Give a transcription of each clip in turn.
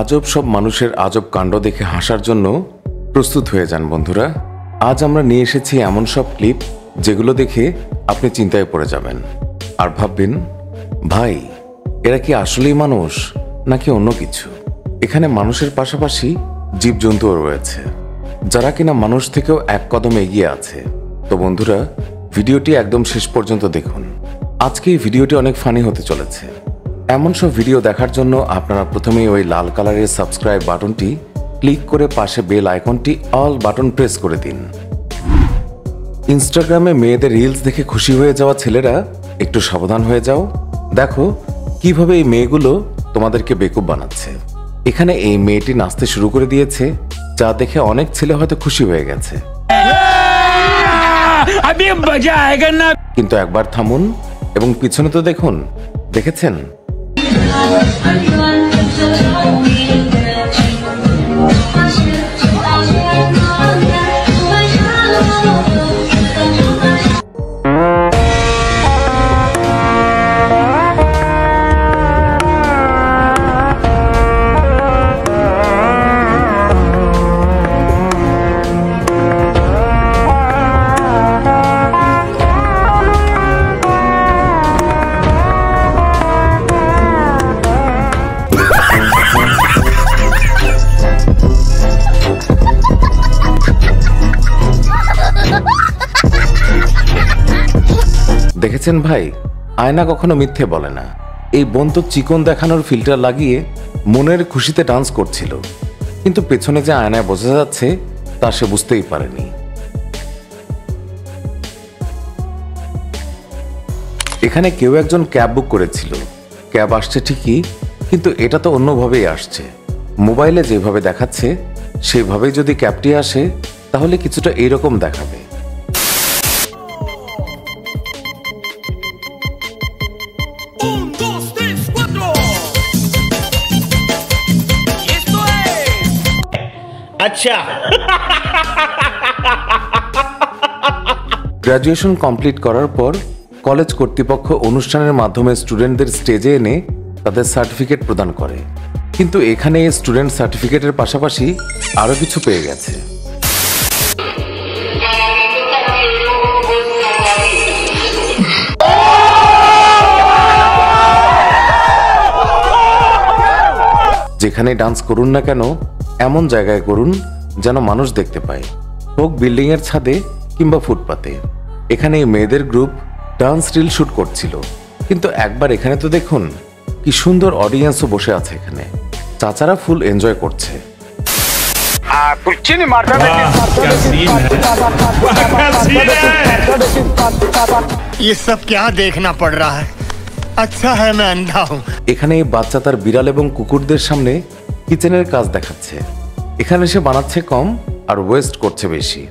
আজব সব মানুষের আজব কাণ্ড দেখে হাসার জন্য প্রস্তুত হয়ে যান বন্ধুরা। আজ আমরা নিয়ে এসেছি এমন সব ক্লিপ যেগুলো দেখে আপনি চিন্তায় পড়ে যাবেন আর ভাববেন, ভাই এরা কি আসলেই মানুষ নাকি অন্য কিছু। এখানে মানুষের পাশাপাশি জীবজন্তুও রয়েছে যারা কিনা মানুষ থেকেও এক কদম এগিয়ে আছে। তো বন্ধুরা, ভিডিওটি একদম শেষ পর্যন্ত দেখুন। আজকে এই ভিডিওটি অনেক ফানি হতে চলেছে। এমন সব ভিডিও দেখার জন্য আপনারা প্রথমেই ওই লাল কালারের সাবস্ক্রাইব বাটনটি ক্লিক করে পাশে বেল আইকনটি অল বাটন প্রেস করে দিন। ইনস্টাগ্রামে মেয়েদের রিলস দেখে খুশি হয়ে যাওয়া ছেলেরা একটু সাবধান হয়ে যাও। দেখো কিভাবে এই মেয়েগুলো তোমাদেরকে বেকুব বানাচ্ছে। এখানে এই মেয়েটি নাচতে শুরু করে দিয়েছে, যা দেখে অনেক ছেলে হয়তো খুশি হয়ে গেছে। কিন্তু একবার থামুন এবং পিছনে তো দেখুন, দেখেছেন? দেখেছেন ভাই, আয়না কখনো মিথ্যে বলে না। এই বোন তো চিকন দেখানোর ফিল্টার লাগিয়ে মনের খুশিতে ডান্স করছিল, কিন্তু পেছনে যে আয়নায় বোঝা যাচ্ছে তা সে বুঝতেই পারেনি। এখানে কেউ একজন ক্যাব বুক করেছিল। ক্যাব আসছে ঠিকই, কিন্তু এটা তো অন্যভাবেই আসছে। মোবাইলে যেভাবে দেখাচ্ছে সেভাবেই যদি ক্যাবটি আসে তাহলে কিছুটা এইরকম দেখাবে। আচ্ছা, গ্র্যাজুয়েশন কমপ্লিট করার পর কলেজ কর্তৃপক্ষ অনুষ্ঠানের মাধ্যমে স্টুডেন্টদের স্টেজে এনে তাদের সার্টিফিকেট প্রদান করে, কিন্তু এখানে স্টুডেন্ট সার্টিফিকেটের পাশাপাশি আরো কিছু পেয়ে গেছে। যেখানে ডান্স করুন না কেন এমন জায়গায় করুন যেন মানুষ দেখতে পায়, হোক বিল্ডিং এর ছাদে কিংবা ফুটপাতে। এখানে এই মেয়েদের গ্রুপ ডান্স রিল শুট করছিল, কিন্তু একবার এখানে তো দেখুন কি সুন্দর অডিয়েন্সও বসে আছে। এখানে চাচারা ফুল এনজয় করছে। ये सब क्या देखना पड़ रहा है? अच्छा है मैं अंधा हूं। এখানে এই বাচ্চা তার বিড়াল এবং কুকুরদের সামনে কিচেনের কাজ দেখাচ্ছে। এখানে সে বানাচ্ছে কম আর ওয়েস্ট করছে বেশি।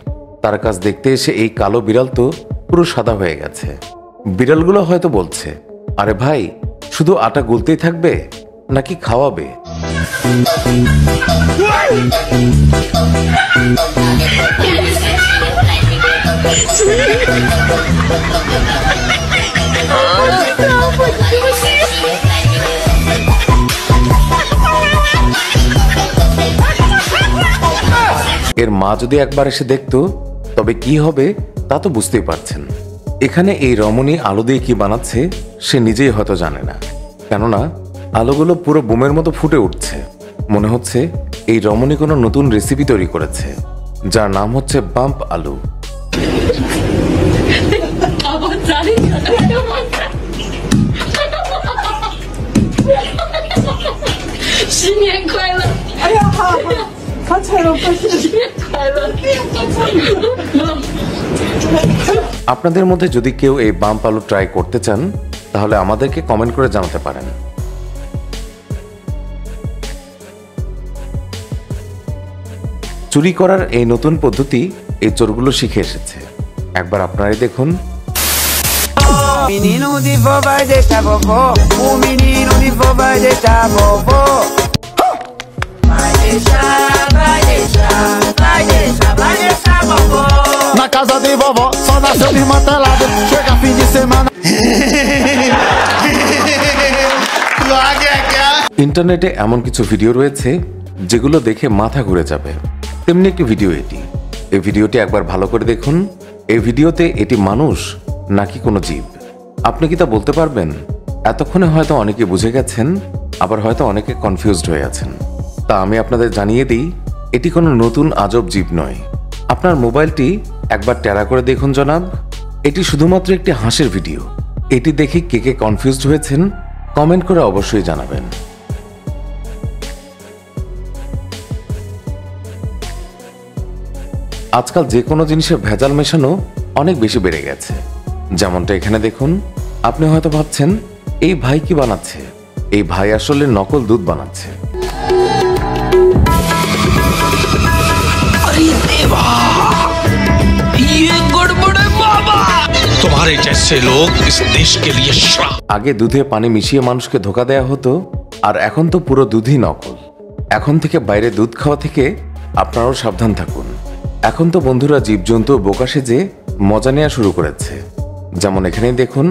তার কাজ দেখতে এসে এই কালো বিড়াল তো পুরো সাদা হয়ে গেছে। বিড়ালগুলো হয়তো বলছে, আরে ভাই শুধু আটা গুলতেই থাকবে নাকি খাওয়াবে? এর মা যদি একবার এসে দেখতো তবে কি হবে তা তো বুঝতেই পারছেন। এখানে এই রমণী আলু দিয়ে কি বানাচ্ছে সে নিজেই হয়তো জানে না, কেননা আলুগুলো পুরো বোমের মতো ফুটে উঠছে। মনে হচ্ছে এই রমণী কোনো নতুন রেসিপি তৈরি করেছে, যার নাম হচ্ছে বাম্প আলু। আপনাদের মধ্যে যদি কেউ এই বাম্প আলু ট্রাই করতে চান তাহলে আমাদেরকে কমেন্ট করে জানাতে পারেন। চুরি করার এই নতুন পদ্ধতি এই চোরগুলো শিখে এসেছে। একবার আপনারাই দেখুন। Menino de vó vai deixar vovó. O menino de vó vai deixar vovó. Vai deixar, vai deixar, vai deixar, vai deixar vovó. Na casa de vovó só nasceu desmantelado. Chega fim de semana. Tu a क्या ইন্টারনেটে এমন কিছু video রয়েছে যেগুলো দেখে মাথা ঘুরে যাবে, তেমনি একটি ভিডিও এটি। এই ভিডিওটি একবার ভালো করে দেখুন। এই ভিডিওতে এটি মানুষ নাকি কোনো জীব, আপনি কি তা বলতে পারবেন? এতক্ষণে হয়তো অনেকে বুঝে গেছেন, আবার হয়তো অনেকে কনফিউজড হয়ে আছেন। তা আমি আপনাদের জানিয়ে দিই, এটি কোনো নতুন আজব জীব নয়। আপনার মোবাইলটি একবার টেরা করে দেখুন জনাব। এটি শুধুমাত্র একটি হাসির ভিডিও। এটি দেখে কে কে কনফিউজড হয়েছেন কমেন্ট করে অবশ্যই জানাবেন। আজকাল যে কোনো জিনিসে ভেজাল মেশানো অনেক বেশি বেড়ে গেছে। যেমনটা এখানে দেখুন, আপনি হয়তো ভাবছেন এই ভাই কি বানাচ্ছে? এই ভাই আসলে নকল দুধ বানাচ্ছে। तुम्हारे जैसे लोग इस देश के लिए श्राप। আগে দুধে পানি মিশিয়ে মানুষকে ধোঁকা দেয়া হতো, আর এখন তো পুরো দুধই নকল। এখন থেকে বাইরে দুধ খাওয়া থেকে আপনারাও সাবধান থাকুন। এখন তো বন্ধুরা জীবজন্তু বোকা সেজে মজা নেওয়া শুরু করেছে। যেমন এখানেই দেখুন,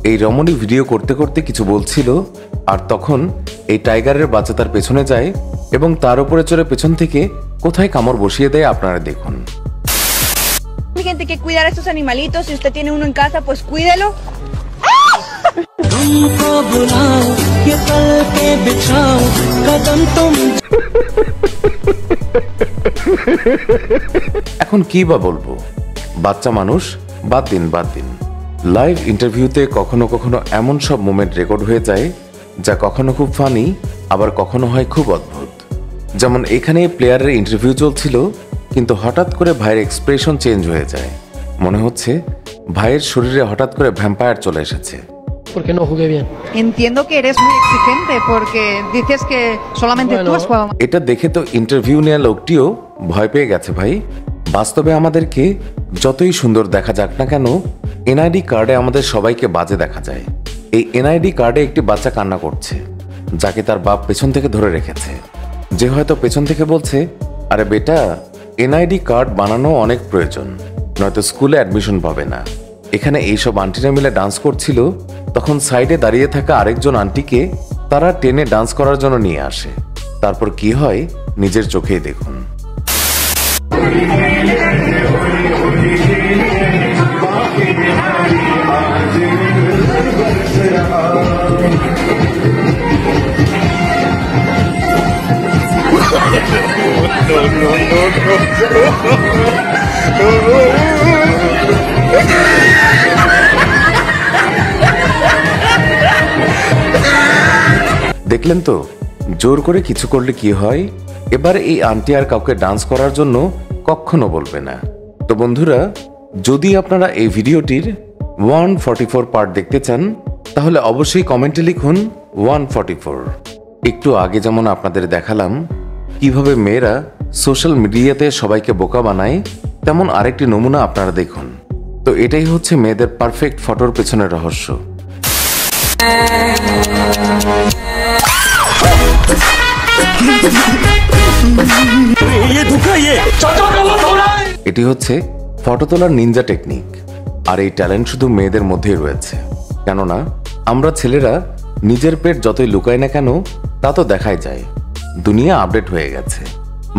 এই রমণী ভিডিও করতে করতে কিছু বলছিল, আর তখন এই টাইগারের বাচ্চা তার পেছনে যায় এবং তার উপরে চড়ে পেছন থেকে কোথায় কামড় বসিয়ে দেয় আপনারা দেখুন। Hay gente que cuidar a estos animalitos. Si usted tiene uno en casa, pues cuídelo. এখন কি বা বলবো, বাচ্চা মানুষ বাদ দিন। লাইভ ইন্টারভিউতে কখনো কখনো এমন সব মোমেন্ট রেকর্ড হয়ে যায় যা কখনো খুব ফানি, আবার কখনো হয় খুব অদ্ভুত। যেমন এখানে প্লেয়ারের ইন্টারভিউ চলছিল, কিন্তু হঠাৎ করে ভাইয়ের এক্সপ্রেশন চেঞ্জ হয়ে যায়। মনে হচ্ছে ভাইয়ের শরীরে হঠাৎ করে ভ্যাম্পায়ার চলে এসেছে। Porque no jugué bien. Entiendo que eres muy exigente porque dices que solamente tú has jugado. এটা দেখে তো ইন্টারভিউ নেওয়া লোকটিও ভয় পেয়ে গেছে ভাই। বাস্তবে আমাদেরকে যতই সুন্দর দেখা যাক না কেন, এনআইডি কার্ডে আমাদের সবাইকে বাজে দেখা যায়। এই এনআইডি কার্ডে একটি বাচ্চা কান্না করছে, যাকে তার বাপ পেছন থেকে ধরে রেখেছে। যে হয়তো পেছন থেকে বলছে, আরে বেটা, এনআইডি কার্ড বানানো অনেক প্রয়োজন, নয়তো স্কুলে অ্যাডমিশন পাবে না। এখানে এইসব আন্টিরা মিলে ডান্স করছিল, তখন সাইডে দাঁড়িয়ে থাকা আরেকজন আন্টিকে তারা টেনে ডান্স করার জন্য নিয়ে আসে। তারপর কি হয় নিজের চোখেই দেখুন। দেখলেন তো, জোর করে কিছু করলে কি হয়। এবার এই আন্টি আর কাউকে ডান্স করার জন্য কখনো বলবে না। তো বন্ধুরা, যদি আপনারা এই ভিডিওটির 144 পার্ট দেখতে চান, তাহলে অবশ্যই কমেন্টে লিখুন 144। একটু আগে যেমন আপনাদের দেখালাম কিভাবে মেয়েরা সোশ্যাল মিডিয়াতে সবাইকে বোকা বানায়, তেমন আরেকটি নমুনা আপনারা দেখুন। তো এটাই হচ্ছে মেয়েদের পারফেক্ট ফটোর পেছনের রহস্য। এটি হচ্ছে ফটো তোলার নিনজা টেকনিক। আর এই ট্যালেন্ট শুধু মেয়েদের মধ্যেই রয়েছে, কেননা আমরা ছেলেরা নিজের পেট যতই লুকাই না কেন তা তো দেখাই যায়। দুনিয়া আপডেট হয়ে গেছে,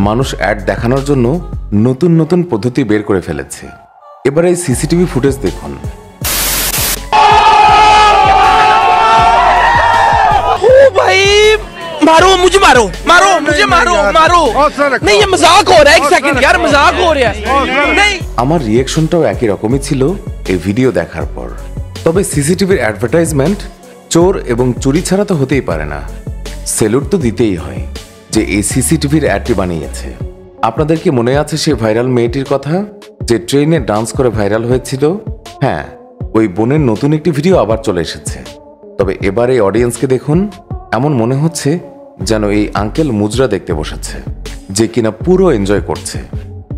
মানুষ অ্যাড দেখানোর জন্য নতুন নতুন পদ্ধতি বের করে ফেলেছে। এবার এই সিসিটিভি ফুটেজ দেখুন। भाई मारो मुझे, मारो मुझे, मारो नहीं, ये मजाक हो रहा है। एक सेकंड यार, मजाक हो रहा है। नहीं, আমার রিয়েকশনটাও একই রকমই ছিল এই ভিডিও দেখার পর। তবে সিসিটিভির অ্যাডভার্টাইজমেন্ট চোর এবং চুরি ছাড়া তো হতেই পারে না। সেলুট তো দিতেই হয় যে এই সিসিটিভির অ্যাডটি বানিয়েছে। আপনাদের কি মনে আছে সেই ভাইরাল মেয়েটির কথা, যে ট্রেনে ডান্স করে ভাইরাল হয়েছিল? হ্যাঁ, ওই বোনের নতুন একটি ভিডিও আবার চলে এসেছে। তবে এবার এই অডিয়েন্সকে দেখুন, এমন মনে হচ্ছে যেন এই আঙ্কেল মুজরা দেখতে বসেছে, যে কিনা পুরো এনজয় করছে।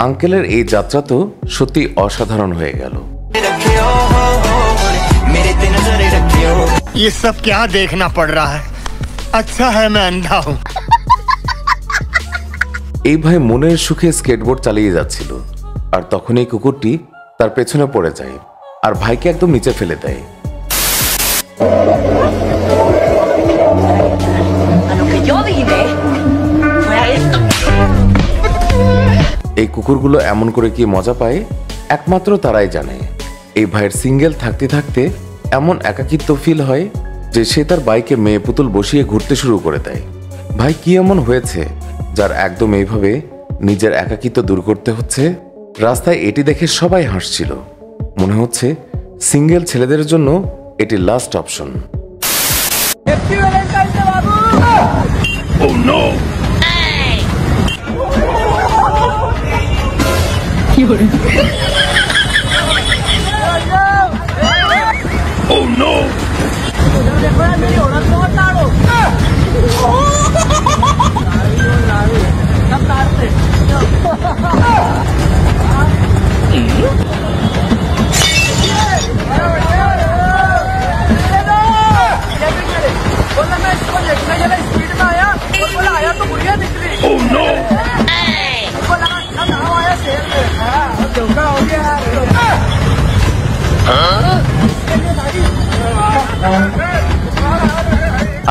আঙ্কেলের এই যাত্রা তো সত্যি অসাধারণ হয়ে গেল। ये सब क्या देखना पड़ रहा है? अच्छा है मैं अंधा हूँ। এই ভাই মনের সুখে স্কেটবোর্ড চালিয়ে যাচ্ছিল, আর তখন এই কুকুরটি তার পেছনে পড়ে যায় আর ভাইকে একদম নিচে ফেলে দেয়। A lo que এই কুকুরগুলো এমন করে কি মজা পায় একমাত্র তারাই জানে। এই ভাইয়ের সিঙ্গেল থাকতে থাকতে এমন একাকিত্ব ফিল হয় যে সে তার বাইকে মেয়ে পুতুল বসিয়ে ঘুরতে শুরু করে দেয়। ভাই কি এমন হয়েছে যার একদম এইভাবে নিজের একাকিত্ব দূর করতে হচ্ছে? রাস্তায় এটি দেখে সবাই হাসছিল। মনে হচ্ছে সিঙ্গেল ছেলেদের জন্য এটি লাস্ট অপশন।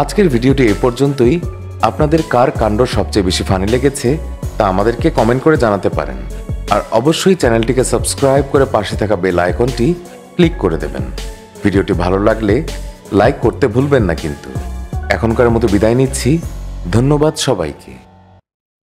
আজকের ভিডিওটি এ পর্যন্তই। আপনাদের কার কাণ্ড সবচেয়ে বেশি ফানি লেগেছে তা আমাদেরকে কমেন্ট করে জানাতে পারেন। আর অবশ্যই চ্যানেলটিকে সাবস্ক্রাইব করে পাশে থাকা বেল আইকনটি ক্লিক করে দেবেন। ভিডিওটি ভালো লাগলে লাইক করতে ভুলবেন না কিন্তু। এখনকার মতো বিদায় নিচ্ছি। ধন্যবাদ সবাইকে।